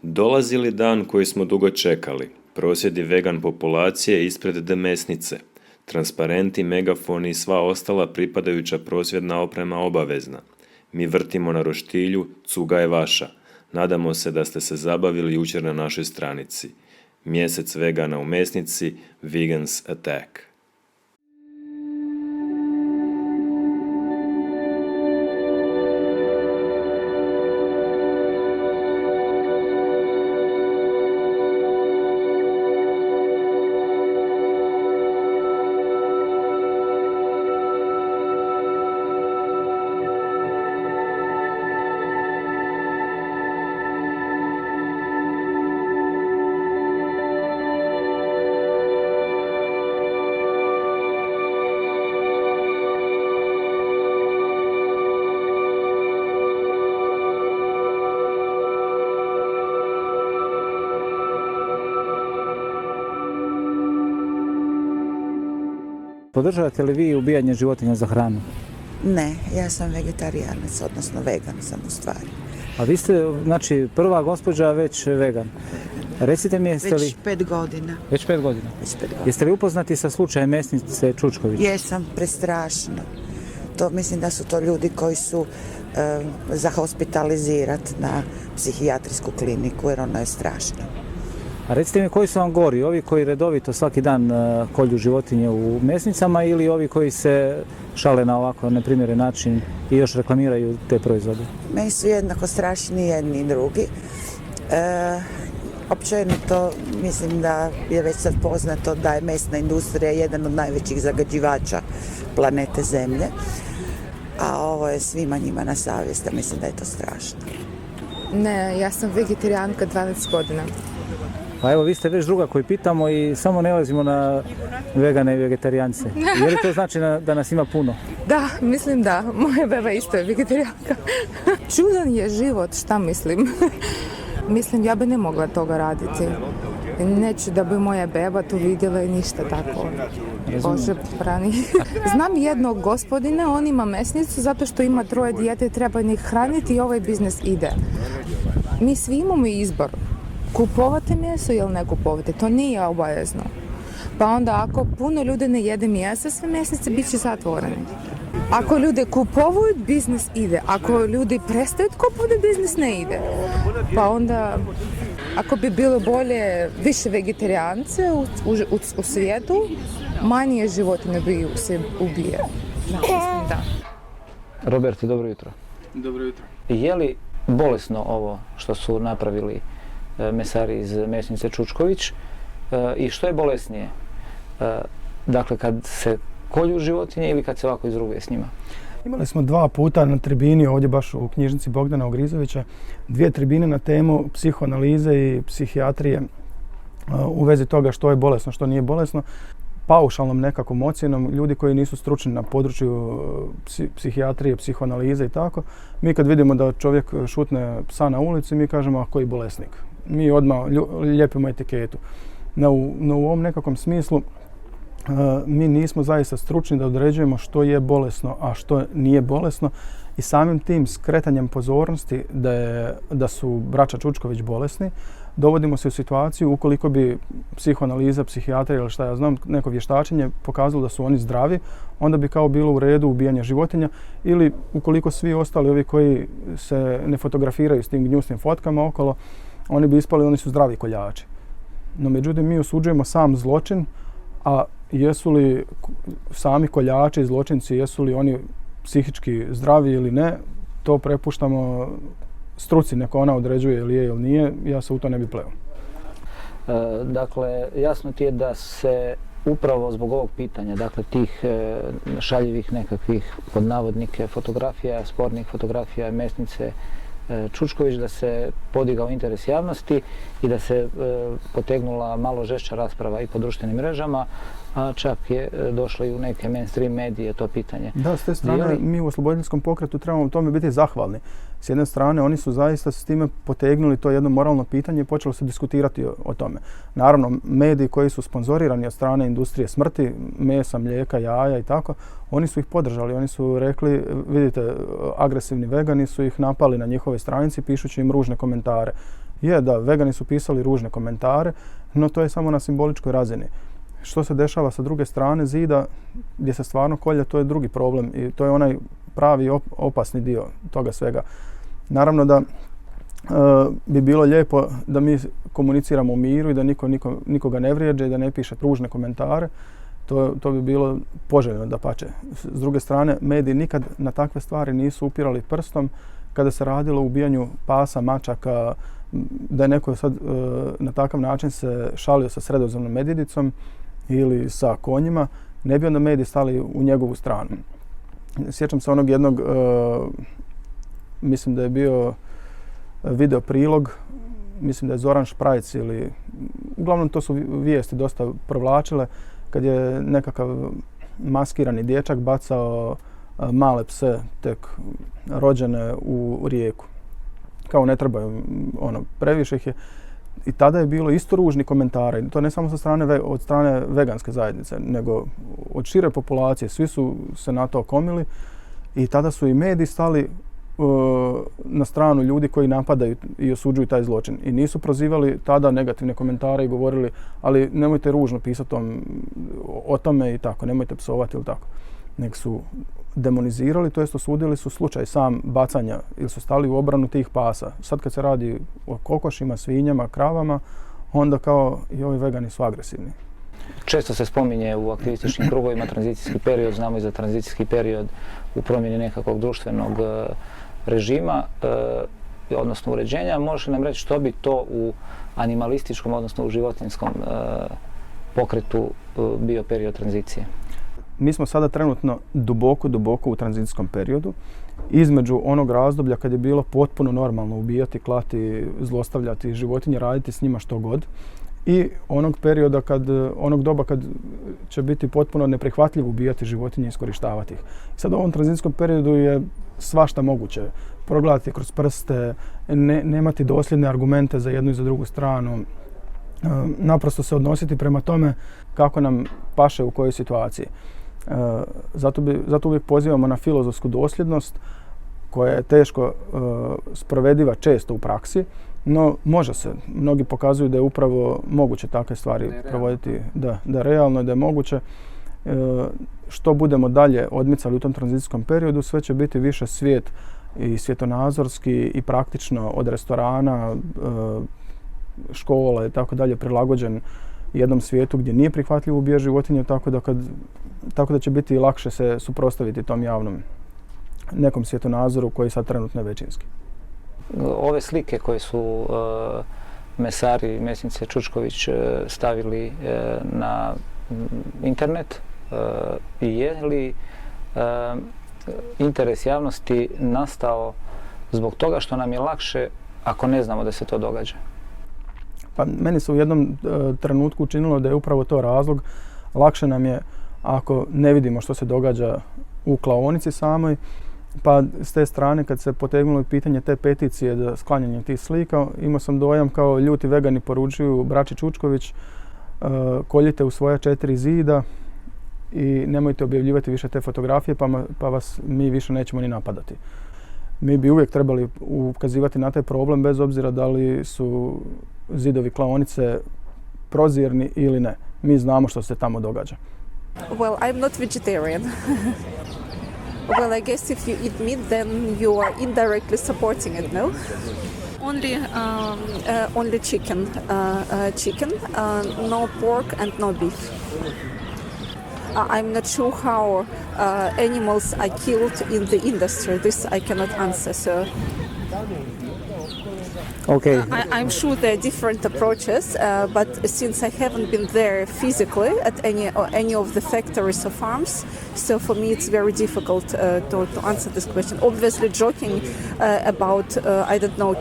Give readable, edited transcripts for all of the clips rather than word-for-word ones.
Dolazi li dan koji smo dugo čekali? Prosvjedi vegan populacije ispred demesnice. Transparenti, megafoni i sva ostala pripadajuća prosvjedna oprema obavezna. Mi vrtimo na roštilju, cuga je vaša. Nadamo se da ste se zabavili jučer na našoj stranici. Mjesec vegana u mesnici, Vegans Attack. Podržavate li vi ubijanje životinja za hranu? Ne, ja sam vegetarijanac, odnosno vegan sam u stvari. A vi ste, znači, prva gospođa već vegan. Recite mi, jeste li... Već 5 godina. Već 5 godina? Već 5 godina. Jeste li upoznati sa slučajem mesnice Čučković? Jesam, prestrašno. To, mislim da su to ljudi koji su za hospitalizirati na psihijatrijsku kliniku, jer ono je strašno. A recite mi, koji su vam gori? Ovi koji redovito svaki dan kolju životinje u mesnicama ili ovi koji se šale na ovako neprimjeren način i još reklamiraju te proizvode? Meni su jednako strašni jedni i drugi. Općenito mislim da je već sad poznato da je mesna industrija jedan od najvećih zagađivača planete Zemlje. A ovo je svima njima na savjest, mislim da je to strašno. Ne, ja sam vegetarijanka 12 godina. Pa evo, vi ste već druga koji pitamo i samo ne ulazimo na vegane i vegetarijance. Je li to znači da nas ima puno? Da, mislim da. Moja beba isto je vegetarijanka. Čudan je život, šta mislim? Mislim, ja bi ne mogla toga raditi. Neću da bi moja beba to vidjela i ništa tako. Bože, brani. Znam jednog gospodina, on ima mesnicu zato što ima 3 dijete, treba njih hraniti i ovaj biznis ide. Mi svi imamo izbor. Kupovati meso ili ne kupovati, to nije obavezno. Pa onda ako puno ljudi ne jede mesa, sve mesnice bit će zatvorene. Ako ljudi kupuju, biznis ide. Ako ljudi prestaju kupovati, biznis ne ide. Pa onda, ako bi bilo bolje više vegetarijance u svijetu, manje životinja bi se ubije. Da. Roberti, dobro jutro. Dobro jutro. Je li bolesno ovo što su napravili mesari iz mesnice Čučković i što je bolesnije? Dakle, kad se kolju životinje ili kad se ovako izruguje s njima? Imali smo 2 puta na tribini ovdje baš u knjižnici Bogdana Ogrizovića 2 tribine na temu psihoanalize i psihijatrije u vezi toga što je bolesno, što nije bolesno. Paušalnom nekakvom ocjenom ljudi koji nisu stručni na području psihijatrije, psihoanalize i tako. Mi kad vidimo da čovjek šutne psa na ulici, mi kažemo a koji bolesnik. Mi odmah lijepimo etiketu. No u ovom nekakvom smislu mi nismo zaista stručni da određujemo što je bolesno, a što nije bolesno i samim tim skretanjem pozornosti da su braća Čučković bolesni, dovodimo se u situaciju ukoliko bi psihoanaliza, psihijatrija ili šta ja znam, neko vještačenje pokazalo da su oni zdravi, onda bi kao bilo u redu ubijanje životinja ili ukoliko svi ostali ovi koji se ne fotografiraju s tim gnjusnim fotkama okolo, oni bi ispali, oni su zdravi koljači. No međutim, mi osuđujemo sam zločin, a jesu li sami koljači i zločinci, jesu li oni psihički zdravi ili ne, to prepuštamo struci, neko ona određuje ili je ili nije, ja se u to ne bi pleo. Dakle, jasno ti je da se upravo zbog ovog pitanja, dakle tih šaljivih nekakvih pod navodnike fotografija, spornih fotografija mesnice Čučković, da se podigao interes javnosti i da se potegnula malo žešća rasprava i po društvenim mrežama, a čak je došlo i u neke mainstream medije to pitanje. Da, s te strane mi u Osloboditeljskom pokretu trebamo tome biti zahvalni. S jedne strane, oni su zaista s time potegnuli to jedno moralno pitanje i počelo se diskutirati o tome. Naravno, mediji koji su sponzorirani od strane industrije smrti, mesa, mlijeka, jaja i tako, oni su ih podržali. Oni su rekli, vidite, agresivni vegani su ih napali na njihove stranici pišući im ružne komentare. Je, da, vegani su pisali ružne komentare, no to je samo na simboličkoj razini. Što se dešava sa druge strane zida, gdje se stvarno kolje, to je drugi problem i to je onaj pravi opasni dio toga svega. Naravno da bi bilo lijepo da mi komuniciramo u miru i da nikoga ne vrijeđe i da ne piše ružne komentare. To bi bilo poželjno dapače. S druge strane, mediji nikad na takve stvari nisu upirali prstom kada se radilo o ubijanju pasa, mačaka, da je neko sad na takav način se šalio sa sredozemnom medvjedicom ili sa konjima, ne bi onda mediji stali u njegovu stranu. Sjećam se onog jednog, mislim da je bio video prilog, mislim da je Zoran Šprajc ili, uglavnom to su vijesti dosta provlačile, kad je nekakav maskirani dječak bacao male pse, tek rođene, u rijeku. Kao ne trebaju, previše ih je. I tada je bilo isto ružni komentari, to ne samo od strane veganske zajednice, nego od šire populacije. Svi su se na to okomili i tada su i mediji stali na stranu ljudi koji napadaju i osuđuju taj zločin. I nisu prozivali tada negativne komentare i govorili ali nemojte ružno pisati o tome i tako, nemojte psovati ili tako. Nek su demonizirali, to jest osudili su slučaj sam bacanja ili su stali u obranu tih pasa. Sad kad se radi o kokošima, svinjama, kravama, onda kao i ovi vegani su agresivni. Često se spominje u aktivističkim krugovima tranzicijski period, znamo i za tranzicijski period u promjeni nekakvog društvenog režima, odnosno uređenja. Možeš li nam reći što bi to u animalističkom, odnosno u životinjskom pokretu bio period tranzicije? Mi smo sada trenutno duboko u tranzicijskom periodu, između onog razdoblja kad je bilo potpuno normalno ubijati, klati, zlostavljati životinje, raditi s njima što god, i onog perioda onog doba kad će biti potpuno neprihvatljivo ubijati životinje i iskorištavati ih. Sad u ovom tranzicijskom periodu je svašta moguće. Progledati kroz prste, nemati dosljedne argumente za jednu i za drugu stranu, naprosto se odnositi prema tome kako nam paše u kojoj situaciji. Zato uvijek pozivamo na filozofsku dosljednost koja je teško sprovediva često u praksi, no može se. Mnogi pokazuju da je upravo moguće takve stvari provoditi, da je realno i da je moguće. Što budemo dalje odmicali u tom tranzicijskom periodu, sve će biti više svijet i svjetonazorski i praktično od restorana, škola i tako dalje prilagođen jednom svijetu gdje nije prihvatljivo ubijati životinje, tako da će biti lakše se suprotstaviti tom javnom nekom svjetonazoru koji sad trenutno je većinski. Ove slike koje su mesari, mesnice Čučković stavili na internet, je li interes javnosti nastao zbog toga što nam je lakše ako ne znamo da se to događa? Pa meni se u jednom trenutku učinilo da je upravo to razlog. Lakše nam je ako ne vidimo što se događa u klaonici samoj, pa s te strane kad se potegnulo pitanje te peticije za sklanjanje tih slika, imao sam dojam kao ljuti vegani poručuju braći Čučković, koljite u svoja 4 zida i nemojte objavljivati više te fotografije pa vas mi više nećemo ni napadati. Mi bi uvijek trebali ukazivati na taj problem bez obzira da li su zidovi klaonice prozirni ili ne. Mi znamo što se tamo događa. Well, I'm not vegetarian. Well, I guess if you eat meat, then you are indirectly supporting it, no? Only chicken. No pork and no beef. I'm not sure how animals are killed in the industry. This I cannot answer, so. Okay. I'm sure there are different approaches, but since I haven't been there physically at any of the factories or farms, so for me it's very difficult to answer this question. Obviously, joking about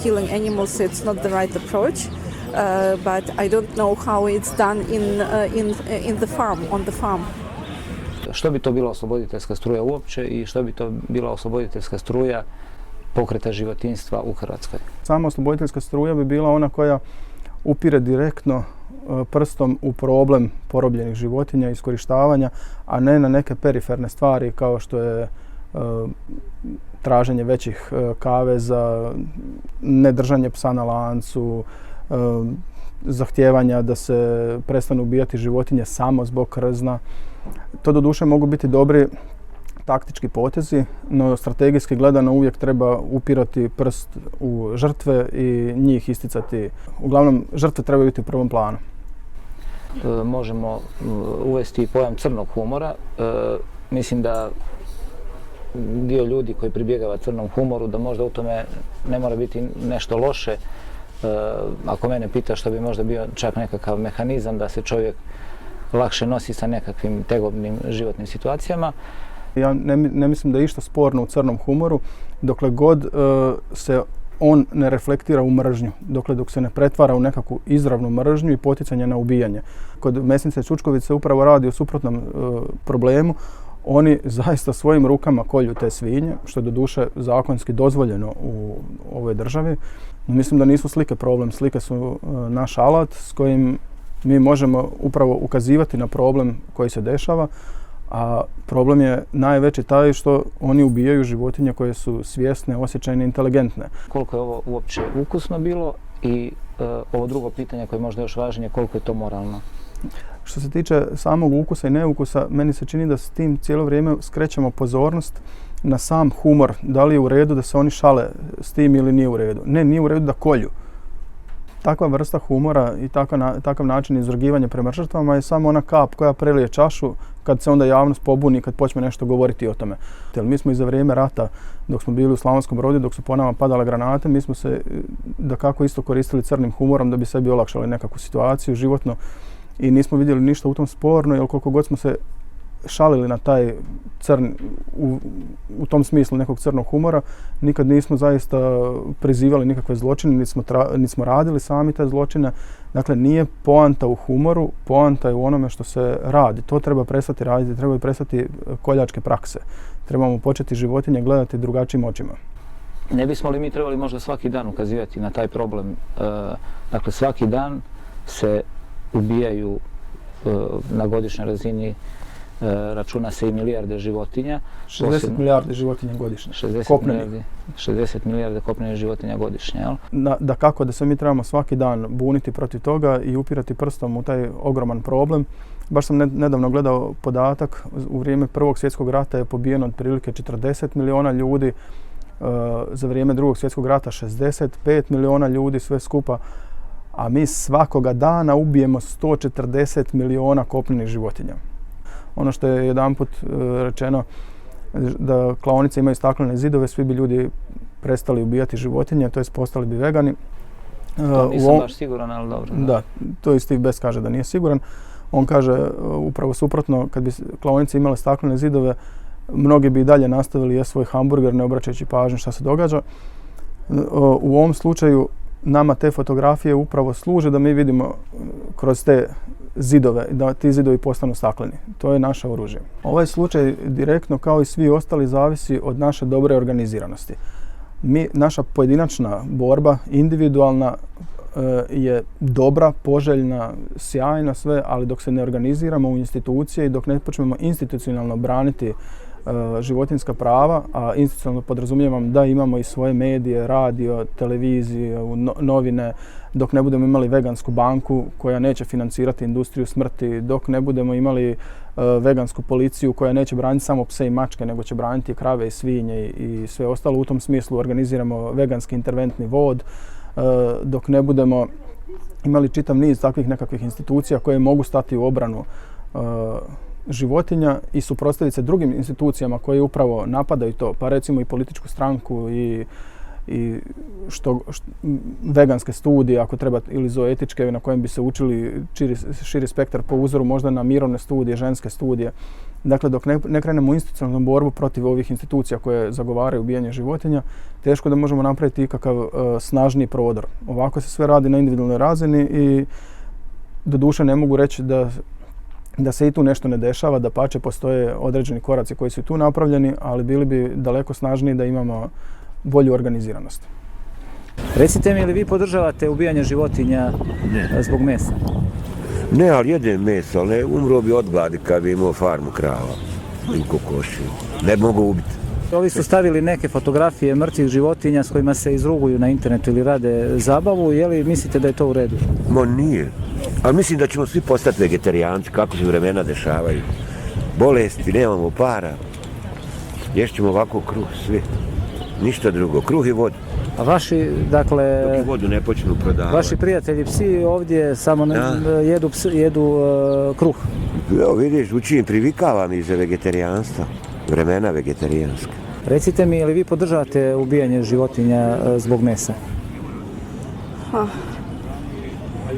killing animals, it's not the right approach. But I don't know how it's done in the farm, on the farm. Što bi to bila osloboditeljska struja uopće i što bi to bila osloboditeljska struja pokreta životinjstva u Hrvatskoj? Sama osloboditeljska struja bi bila ona koja upire direktno prstom u problem porobljenih životinja i iskorištavanja, a ne na neke periferne stvari kao što je traženje većih kaveza, nedržanje psa na lancu, zahtijevanja da se prestanu ubijati životinje samo zbog krzna. To doduše mogu biti dobri taktički potezi, no strategijski gledano uvijek treba upirati prst u žrtve i njih isticati. Uglavnom, žrtve trebaju biti u prvom planu. Možemo uvesti pojam crnog humora. Mislim da dio ljudi koji pribjegava crnom humoru, da možda u tome ne mora biti nešto loše. Ako mene pita, što bi možda bio čak nekakav mehanizam da se čovjek lakše nosi sa nekakvim tegobnim životnim situacijama. Ja ne mislim da je išta sporno u crnom humoru dokle god se on ne reflektira u mržnju, dok se ne pretvara u nekakvu izravnu mržnju i poticanje na ubijanje. Kod mesnice Čučković se upravo radi o suprotnom problemu. Oni zaista svojim rukama kolju te svinje, što je doduše zakonski dozvoljeno u ovoj državi. Mislim da nisu slike problem. Slike su naš alat s kojim mi možemo upravo ukazivati na problem koji se dešava, a problem je najveći taj što oni ubijaju životinje koje su svjesne, osjećajne, inteligentne. Koliko je ovo uopće ukusno bilo i ovo drugo pitanje koje je možda još važnije, koliko je to moralno? Što se tiče samog ukusa i neukusa, meni se čini da s tim cijelo vrijeme skrećemo pozornost na sam humor. Da li je u redu da se oni šale s tim ili nije u redu? Ne, nije u redu da kolju. Takva vrsta humora i takav način izrugivanja prema žrtvama je samo ona kap koja prelije čašu kad se onda javnost pobuni, kad počne nešto govoriti o tome. Mi smo i za vrijeme rata, dok smo bili u Slavonskom Brodu, dok su po nama padale granate, mi smo se dakako isto koristili crnim humorom da bi sebi olakšali nekakvu situaciju životno i nismo vidjeli ništa u tom sporno, jer koliko god smo se šalili na taj u tom smislu nekog crnog humora, nikad nismo zaista prizivali nikakve zločine, niti smo radili sami te zločine. Dakle, nije poanta u humoru, poanta je u onome što se radi. To treba prestati raditi, treba prestati koljačke prakse. Trebamo početi životinje gledati drugačijim očima. Ne bismo li mi trebali možda svaki dan ukazivati na taj problem? Dakle, svaki dan se ubijaju na godišnjoj razini, računa se i milijarde životinja. 60 milijardi životinja godišnje. 60 milijarde kopnenih životinja godišnje, jel? Dakako da se mi trebamo svaki dan buniti protiv toga i upirati prstom u taj ogroman problem. Baš sam nedavno gledao podatak, u vrijeme Prvog svjetskog rata je pobijeno otprilike 40 milijuna ljudi, za vrijeme Drugog svjetskog rata 65 milijuna ljudi, sve skupa. A mi svakoga dana ubijemo 140 milijuna kopnenih životinja. Ono što je jedanput rečeno da klaonice imaju staklene zidove, svi bi ljudi prestali ubijati životinje, to jest postali bi vegani. To nisam baš siguran, ali dobro. Da, to i Steve Best kaže da nije siguran. On kaže upravo suprotno, kad bi klaonice imale staklene zidove, mnogi bi i dalje nastavili jesti svoj hamburger ne obraćajući pažnju šta se događa. U ovom slučaju nama te fotografije upravo služe da mi vidimo kroz te zidove, da ti zidovi postanu stakleni. To je naše oružje. Ovaj slučaj direktno kao i svi ostali zavisi od naše dobre organiziranosti. Naša pojedinačna borba, individualna, je dobra, poželjna, sjajna sve, ali dok se ne organiziramo u institucije i dok ne počnemo institucionalno braniti životinjska prava, a institucionalno podrazumijevam da imamo i svoje medije, radio, televiziju, novine, dok ne budemo imali vegansku banku koja neće financirati industriju smrti, dok ne budemo imali vegansku policiju koja neće braniti samo pse i mačke, nego će braniti krave i svinje i sve ostalo. U tom smislu organiziramo veganski interventni vod, dok ne budemo imali čitav niz takvih nekakvih institucija koje mogu stati u obranu životinja i suprotstaviti se drugim institucijama koje upravo napadaju to, pa recimo i političku stranku i veganske studije, ako treba, ili zooetičke, na kojem bi se učili širi spektar po uzoru možda na mirovne studije, ženske studije. Dakle, dok ne krenemo u institucionalnu borbu protiv ovih institucija koje zagovaraju ubijanje životinja, teško da možemo napraviti ikakav snažniji prodor. Ovako se sve radi na individualnoj razini i doduše ne mogu reći da se i tu nešto ne dešava, dapače postoje određeni koraci koji su tu napravljeni, ali bili bi daleko snažniji da imamo bolju organiziranost. Recite mi, ili vi podržavate ubijanje životinja zbog mesa? Ne, ali jedem meso, ali umro bi od gladi kad bi imao farmu krava i kokoši. Ne mogu ubiti. Ovi su stavili neke fotografije mrtvih životinja s kojima se izruguju na internetu ili rade zabavu, je li mislite da je to u redu? Ma nije. Ali mislim da ćemo svi postati vegetarijanci, kako se vremena dešavaju. Bolesti, nemamo para. Ješćemo ovako kruh svi. Ništa drugo, kruh i vodu. A vaši, dakle, Dok i vodu ne počnu prodavati. vaši prijatelji psi ovdje samo jedu kruh. Evo vidiš, učim, privikavam iz vegetarijanstva. Vremena vegetarijanska. Recite mi, je li vi podržavate ubijanje životinja zbog mesa?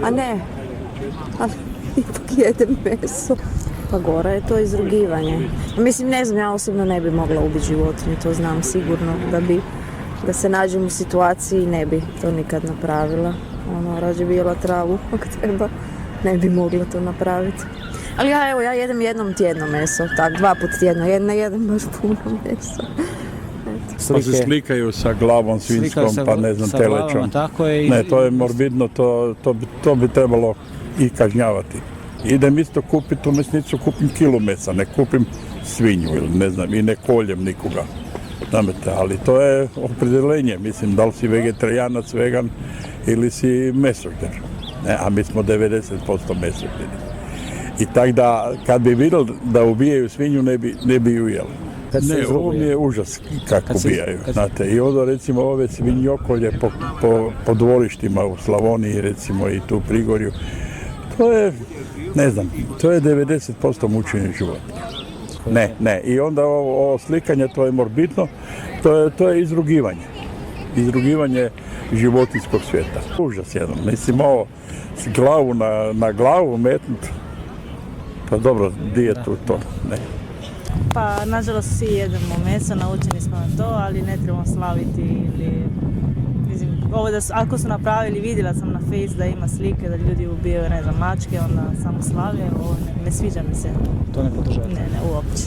A ne, ali ipak jedem meso. Pa gore je to izrugivanje. Mislim, ne znam, ja osobno ne bi mogla ubiti životinju, to znam sigurno da se nađem u situaciji ne bi to nikad napravila. Rađe bi jela travu ako treba, ne bi mogla to napraviti. Ali ja jedem jednom tjedno meso, tak 2 puta tjedno, ne jedem baš puno mesa. Pa se slikaju sa glavom svinjskom, pa ne znam, telećom. Ne, to je morbidno, to bi trebalo i kažnjavati. Idem isto kupiti u mesnicu, kupim kilu mesa, ne kupim svinju ili ne znam, i ne koljem nikoga. Znate, ali to je opredeljenje, mislim, da li si vegetarijanac, vegan ili si mesožder. A mi smo 90% mesožderi. I tako da, kad bi vidjeli da ubijaju svinju, ne bi ju jeli. Ne, ovo mi je užas kako ubijaju, znate. I onda recimo ove svinjokolje po dvorištima u Slavoniji, recimo i tu u Prigorju, to je, ne znam, to je 90% mučenja životinja. Ne, i onda ovo slikanje, to je morbidno, to je izrugivanje. Izrugivanje životinjskog svijeta. Užas jedan, mislim ovo, s glavu na glavu metnut, pa dobro, di je tu to, ne. Pa, nažalost, svi jedemo meso, naučeni smo na to, ali ne trebamo slaviti ili... Mislim, ovo ako su napravili, vidjela sam na Face da ima slike da ljudi ubijaju, ne znam, mačke, onda samo slave, ovo ne sviđa mi se. To ne podržavate? Ne, uopće.